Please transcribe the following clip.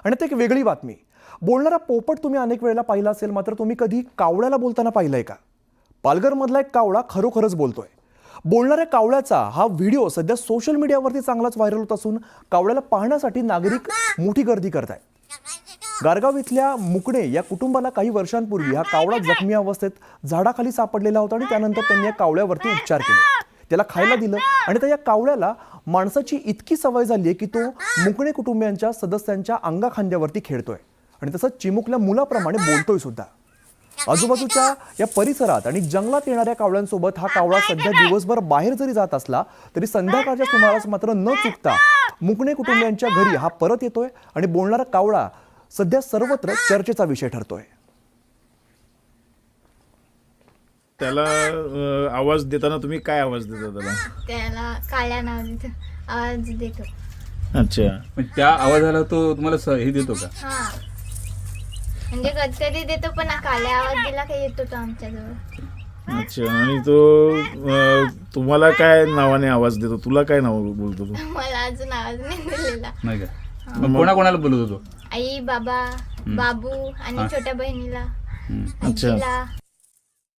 आणि आता एक वेगळी बातमी. बोलणारा पोपट तुम्ही अनेक वेळेला पाहिला असेल, मात्र तुम्ही कधी कावळ्याला बोलताना पाहिलंय का? पालघरमधला एक कावळा खरोखरच बोलतोय. बोलणाऱ्या कावळ्याचा हा व्हिडिओ सध्या सोशल मीडियावरती चांगलाच व्हायरल होत असून कावळ्याला पाहण्यासाठी नागरिक मोठी गर्दी करतायत. गारगाव इथल्या मुकणे या कुटुंबाला काही वर्षांपूर्वी हा कावळा जखमी अवस्थेत झाडाखाली सापडलेला होता आणि त्यानंतर त्यांनी या कावळ्यावरती उपचार केले, त्याला खायला दिलं आणि त्या या कावळ्याला माणसाची इतकी सवय झाली आहे की तो मुकणे कुटुंबियांच्या सदस्यांच्या अंगाखांद्यावरती खेळतोय आणि तसंच चिमुकल्या मुलाप्रमाणे बोलतोय सुद्धा. आजूबाजूच्या या परिसरात आणि जंगलात येणाऱ्या कावळ्यांसोबत हा कावळा सध्या दिवसभर बाहेर जरी जात असला तरी संध्याकाळच्या सुमारास मात्र न चुकता मुकणे कुटुंबियांच्या घरी हा परत येतोय आणि बोलणारा कावळा सध्या सर्वत्र चर्चेचा विषय ठरतोय. त्याला आवाज देताना तुम्ही काय आवाज देता त्याला? त्याला काळ्या नावाने आवाज देतो. अच्छा, पण त्या आवाजाला तो तुम्हाला हे देतो का? हा, म्हणजे कधी देतो पण काळ्या आवाज दिला काही येतो तो आमच्याजवळ. अच्छा. आणि तो तुम्हाला काय नावाने आवाज देतो? तुला काय नाव बोलतो तो? मला अजून आवाज नाही दिलेला. नाही का? मग कोणाकोणाला बोलत होतो? आई, बाबा, बाबू आणि छोट्या बहिणीला, अच्छा. आजीला.